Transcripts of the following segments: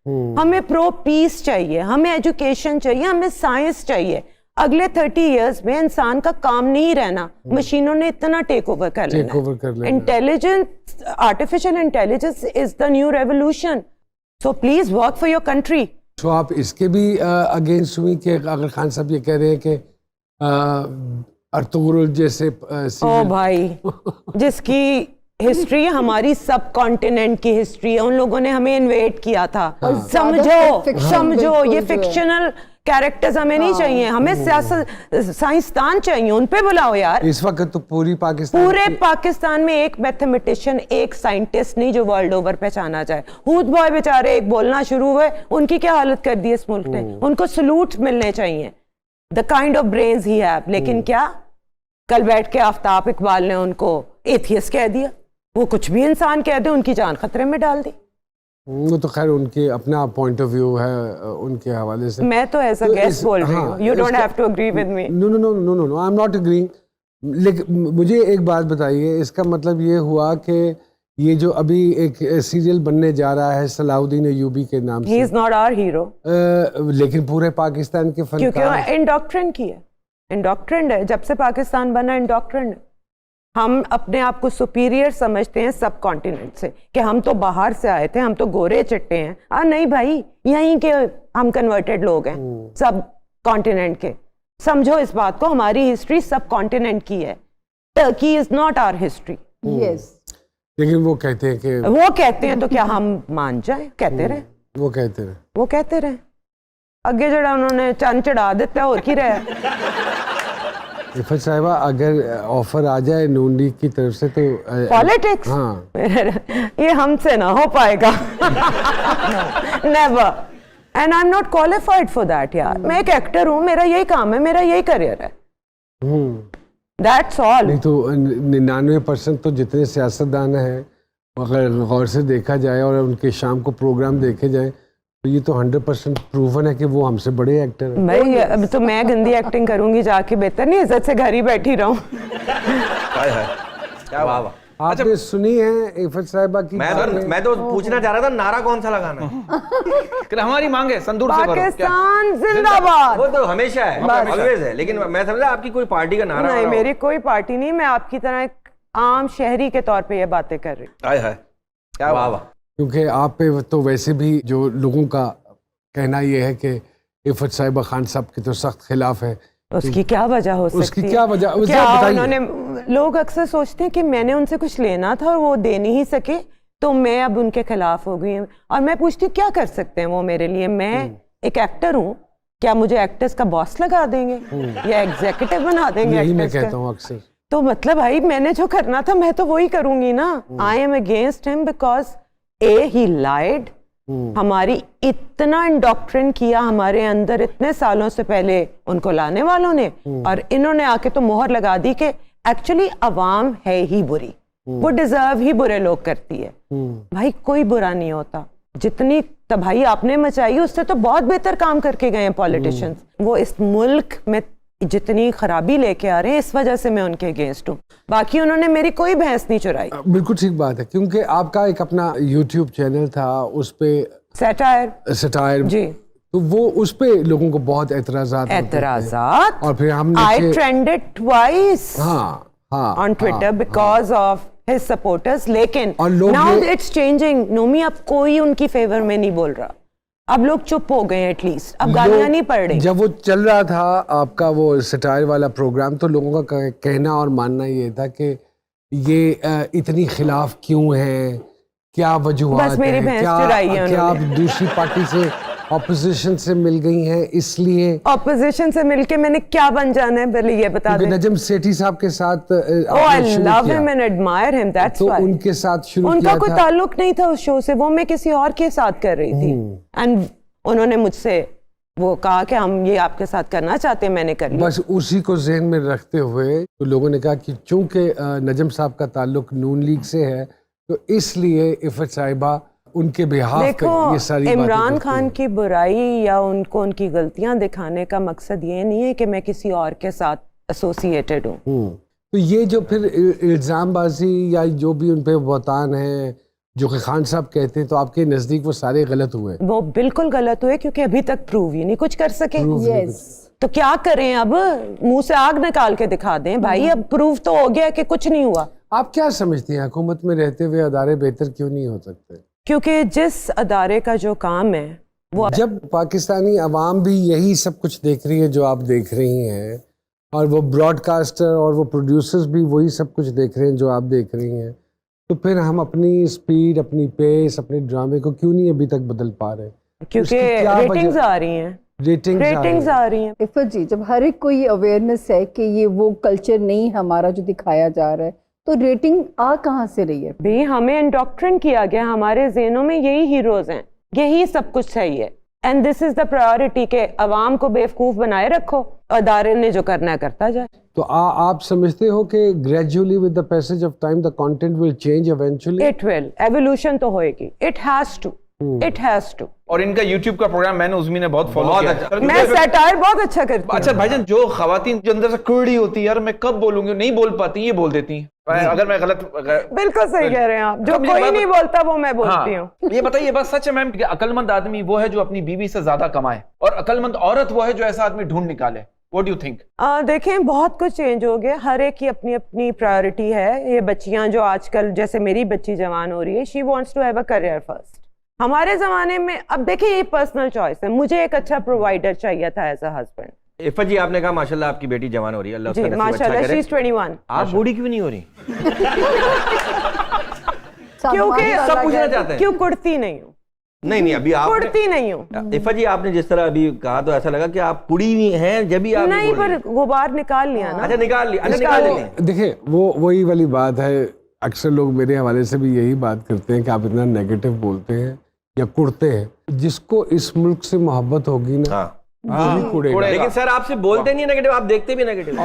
हमें pro piece चाहिए, हमें एजुकेशन चाहिए, हमें साइंस चाहिए। अगले 30 इयर्स में इंसान का काम नहीं रहना, मशीनों ने इतना टेक ओवर कर लेना। Intelligence, artificial intelligence is the new revolution, so please work for your country. तो आप इसके भी अगेंस्ट हुई कि अगर खान साहब ये कह रहे हैं कि अर्तुगरुल जैसे ओ भाई, जिसकी हिस्ट्री हमारी सब कॉन्टिनेंट की हिस्ट्री है, उन लोगों ने हमें इन्वेट किया था। समझो ये फिक्शनल कैरेक्टर्स हमें नहीं चाहिए, हमें सियासत साइंसदान चाहिए, उन पे बुलाओ यार। इस वक्त तो पूरे पाकिस्तान में एक मैथमेटिशियन, एक साइंटिस्ट नहीं जो वर्ल्ड ओवर पहचाना जाए। हूद बॉय बेचारे एक बोलना शुरू हुए, उनकी क्या हालत कर दी इस मुल्क ने। उनको सलूट मिलने चाहिए, the kind of brains he have. लेकिन क्या कल बैठ के आफ्ताब इकबाल ने उनको एथियस्ट कह दिया। वो कुछ भी इंसान कह दे, उनकी जान खतरे में डाल दी। वो तो खैर उनके अपना पॉइंट ऑफ व्यू है, उनके हवाले से। मैं तो ऐसा गेस्ट बोल रही हूँ, you don't have to agree with me. No I am not agreeing. लेकिन मुझे एक बात बताइए, इसका मतलब ये हुआ कि ये जो अभी एक सीरियल बनने जा रहा है सलाउद्दीन अय्यूबी के नाम से, he is not our hero, लेकिन पूरे पाकिस्तान के फनकार, क्योंकि इंडोक्ट्रिन की है, इंडोक्ट्रिन है। जब से पाकिस्तान बना इंडोक्ट्रिन है। हम अपने आप को सुपीरियर समझते हैं सब कॉन्टिनेंट से, कि हम तो बाहर से आए थे, हम तो गोरे चिट्टे हैं। नहीं भाई, यहीं के हम कन्वर्टेड लोग हैं, सब कॉन्टिनेंट के। समझो इस बात को, हमारी हिस्ट्री सब कॉन्टिनेंट की है। Turkey is not our history. Yes, लेकिन वो कहते हैं तो क्या हम मान जाए? कहते रहे, वो कहते रहे। अगे जड़ा उन्होंने चंद चढ़ा देता, और की रहे। इफ़त साहिबा, अगर ऑफर आ जाए नून लीग की तरफ से तो पॉलिटिक्स, हाँ, ये हमसे ना हो पाएगा। Never, and I am not qualified for that यार। मैं एक एक्टर हूँ, मेरा यही काम है, मेरा यही करियर है, दैट्स ऑल। नहीं तो 99% तो जितने सियासतदान हैं, अगर गौर से देखा जाए और उनके शाम को प्रोग्राम देखे जाए, तो ये तो 100% प्रूवन है कि वो हमसे बड़े एक्टर हैं। भाई अब तो मैं गंदी एक्टिंग करूंगी जाके, बेहतर नहीं इज्जत से घर ही बैठी रहूं। क्या वाह वाह। आपने सुनी है इफ़त साहिबा की? मैं तो पूछना चाह रहा था, नारा कौन सा लगाना है? हमारी मांग है संदूर से करो। पाकिस्तान जिंदाबाद। वो तो हमेशा है, ऑलवेज है। लेकिन मैं समझा आपकी कोई पार्टी का नारा। नहीं, मेरी कोई पार्टी नहीं, मैं आपकी तरह एक आम शहरी के तौर पे ये बातें कर रही हूँ। हाय हाय, क्या वाह वाह। क्योंकि आप पे तो वैसे भी जो लोगों का कहना ये है कि इफ़त साहिबा खान साहब के तो सख्त खिलाफ है। उसकी क्या वजह हो सकती है? उसकी क्या वजह? क्या उन्होंने, लोग अक्सर सोचते हैं कि मैंने उनसे कुछ लेना था और वो दे नहीं सके, तो मैं अब उनके खिलाफ हो गई हूँ। और मैं पूछती हूँ क्या कर सकते हैं वो मेरे लिए? मैं एक एक्टर हूँ, क्या मुझे एक्टर्स का बॉस लगा देंगे या एग्जीक्यूटिव बना देंगे? यही मैं कहता हूँ अक्सर। तो मतलब भाई, मैंने जो करना था मैं तो वही करूंगी ना। I am against him because he lied. हमारी इतना इंडोक्ट्रिन किया हमारे अंदर इतने सालों से पहले उनको लाने वालों ने, और इन्होंने आके तो मोहर लगा दी कि एक्चुअली अवाम है ही बुरी, वो डिजर्व ही बुरे लोग करती है। भाई कोई बुरा नहीं होता, जितनी तबाही आपने मचाई उससे तो बहुत बेहतर काम करके गए हैं पॉलिटिशियंस। वो इस मुल्क में जितनी खराबी लेके आ रहे हैं, इस वजह से मैं उनके अगेंस्ट हूँ। बाकी उन्होंने मेरी कोई भैंस नहीं चुराई। बिल्कुल ठीक बात है, क्योंकि आपका एक अपना यूट्यूब चैनल था, उस पे सटायर जी, तो वो उस पे लोगों को बहुत एतराज़ात, और फिर हमने आई ट्रेंडेड ट्वाइस हाँ on Twitter because of his supporters. लेकिन नाउ इट्स चेंजिंग नोमी, अब कोई उनकी फेवर में नहीं बोल रहा, अब लोग चुप हो गए, एटलीस्ट अब गालियां नहीं पड़ रही। जब वो चल रहा था आपका वो सटायर वाला प्रोग्राम, तो लोगों का कहना और मानना ये था कि ये इतनी खिलाफ क्यों है, क्या वजूहात है, क्या आप दूसरी पार्टी से, ऑपोजिशन से मिल गई हैं, इसलिए ऑपोजिशन से मिलके मैंने क्या बन जाना है, पहले ये बता दें। नजम सेठी साहब के साथ I love him and admire him, that's why उनके साथ शुरू किया उनका कोई ताल्लुक नहीं था उस शो से, वो मैं किसी और के साथ कर रही थी, एंड उन्होंने मुझसे वो कहा कि हम ये आपके साथ करना चाहते हैं, मैंने कर लिया। बस उसी को ज़हन में रखते हुए तो लोगों ने कहा कि चूंकि नजम साहब का ताल्लुक नून लीग से है, तो इसलिए इफ़त साहिबा उनके बिहाफ पे ये सारी बातें। इमरान खान की बुराई या उनको उनकी गलतियां दिखाने का मकसद ये नहीं है कि मैं किसी और के साथ एसोसिएटेड हूँ। तो ये जो फिर इल्ज़ामबाजी या जो भी उन पे बहतान है जो कि खान साहब कहते हैं, तो आपके नजदीक वो सारे गलत हुए? वो बिल्कुल गलत हुए क्योंकि अभी तक प्रूव ही नहीं कुछ कर सके। यस, तो क्या करें अब, मुंह से आग निकाल के दिखा दें भाई, अब प्रूव तो हो गया कि कुछ नहीं हुआ। आप क्या समझती हैं हुकूमत में रहते हुए अदारे बेहतर क्यों नहीं हो सकते? क्योंकि जिस अदारे का जो काम है वो जब पाकिस्तानी अवाम भी यही सब कुछ देख रही है जो आप देख रही हैं, और वो ब्रॉडकास्टर और वो प्रोड्यूसर्स भी वही सब कुछ देख रहे हैं जो आप देख रही हैं, तो फिर हम अपनी स्पीड, अपनी पेस, अपने ड्रामे को क्यों नहीं अभी तक बदल पा रहे? क्योंकि उसकी क्या रेटिंग्स वजह? आ रही हैं, रेटिंग्स आ रही हैं। इफ़त जी, जब हर एक को ये अवेयरनेस है कि ये वो कल्चर नहीं हमारा जो दिखाया जा रहा है, तो रेटिंग आ कहाँ से रही है? भाई हमें इंडोक्ट्रिन किया गया, हमारे ज़हनों में यही हीरोज हैं, यही सब कुछ सही है, and this is the priority के अवाम को बेवकूफ बनाए रखो, अदारे ने जो करना है करता जाए। तो आप समझते हो कि gradually with the passage of time the content will change eventually? It will, evolution तो होएगी, it has to, it has to. और इनका YouTube का प्रोग्राम मैंने उज़मी ने बहुत फॉलो किया। अच्छा। मैं सैटायर बहुत अच्छा करती हूँ। अच्छा भाईजान, जो खवातीन जो अंदर से कुड़ी होती है, यार मैं कब बोलूंगी, नहीं बोल पाती, ये बोल देती हैं। अगर मैं गलत बिल्कुल सही कह रहे हैं आप, जो अब मुझे कोई बात- नहीं बोलता वो मैं बोलती हूँ। हाँ, ये बताइए बात सच है मैम कि अकलमंद आदमी वो है जो अपनी बीवी से ज्यादा कमाए, और अकलमंद औरत वो है जो ऐसा आदमी ढूंढ निकाले? What do you think? देखें बहुत कुछ चेंज हो गया, हर एक की अपनी अपनी प्रायोरिटी है। ये बच्चियां जो आजकल, जैसे मेरी बच्ची जवान हो रही है, she wants to have a career first. हमारे जमाने में, अब देखिए ये पर्सनल चॉइस है, मुझे एक अच्छा प्रोवाइडर चाहिए था एज अ हस्बैंड। इफ़त जी, आपने कहा माशाल्लाह आपकी बेटी जवान हो रही है, अल्लाह जी उसका नसीब अच्छा माशाल्लाह, शी करे। इज 21। आप बूढ़ी क्यों नहीं हो रही? क्योंकि सब पूछना चाहते हैं। क्यों कुड़ती नहीं हूँ, नहीं नहीं, अभी आप कुड़ती नहीं हूँ। इफ़त जी, आपने जिस तरह अभी कहा तो ऐसा लगा कि आप पुड़ी भी हैं जब भी आप ये नहीं, बोल रही पर गुबार निकाल लिया हैं। ना। अच्छा निकाल ली, अच्छा निकाल निकाल ली। ली। देखिए वो वही वाली बात है, अक्सर लोग मेरे हवाले से भी यही बात करते हैं कि आप इतना नेगेटिव बोलते हैं या कुड़ते हैं। जिसको इस मुल्क से मोहब्बत होगी ना, हाँ, वही कुड़ेगा। लेकिन सर आपसे बोलते नहीं नेगेटिव, आप देखते भी नेगेटिव।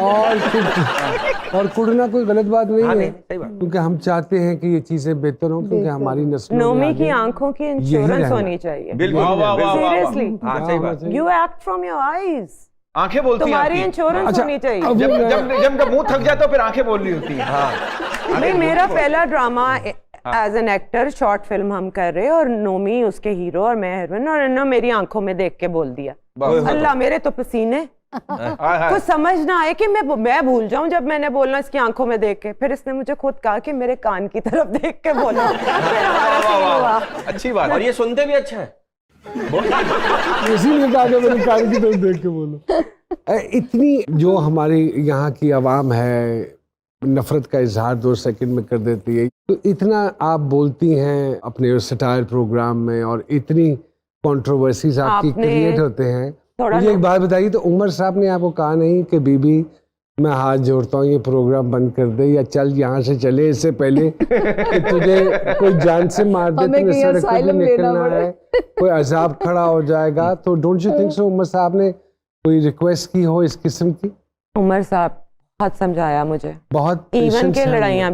और कुड़ना कोई गलत बात नहीं हाँ, है, नहीं, सही बात। क्योंकि हम चाहते हैं कि ये चीजें बेहतर हो, क्योंकि हमारी नस्लों में नोमी की आगे आंखों की यही इंश्योरेंस रहना। होनी चाहिए। बिल्कुल वाह, वाह, वाह, वाह, वाह। सीरियसली, हाँ सही बात। You act from your eyes, आंखें बोलती हैं तुम्हारी आपकी। इंश्योरेंस अच्छा, होनी चाहिए। अब जब मैं- जब जब जब मुंह थक जाता है फिर आंखें बोल रही होती हैं। भाई मेरा पहला drama as an actor, short film हम कर रहे, और नोमी उसके हीरो और मैं हीरोइन, और इन्होंने मेरी आंखों में देख के बोल दिया, अल्लाह मेरे तो पसीने, हाय, हाय। कुछ समझ ना आए कि मैं भूल जाऊं जब मैंने बोलना इसकी आंखों में देख के। फिर इसने मुझे खुद कहा कि मेरे कान की तरफ देख के बोलो। फिर हमारा सीन हुआ। अच्छी बात। और ये सुनते भी अच्छा है। इसीलिए कहा कि मैंने कान की तरफ देख के बोलो। इतनी जो हमारी यहाँ की आवाम है, नफरत का इजहार 2 सेकंड में कर देती है, तो इतना आप बोलती हैं अपने सटायर प्रोग्राम में, और इतनी कंट्रोवर्सीज आपकी आपने क्रिएट होते हैं। थोड़ा मुझे एक बात बताइए, तो उमर साहब ने आपको कहा नहीं कि बीबी मैं हाथ जोड़ता हूँ ये प्रोग्राम बंद कर दे, या चल यहाँ से चले इससे पहले कि तुझे कोई जान से मार दे, हमें तुम्हें कहीं सड़क पे भी asylum लेना निकलना पड़े। है, कोई अजाब खड़ा हो जाएगा? तो don't you think so Umar साहब ने कोई रिक्वेस्ट की हो इस किस्म की? उमर साहब बहुत समझाया मुझे, बहुत इवन patience के है लड़ाइयाँ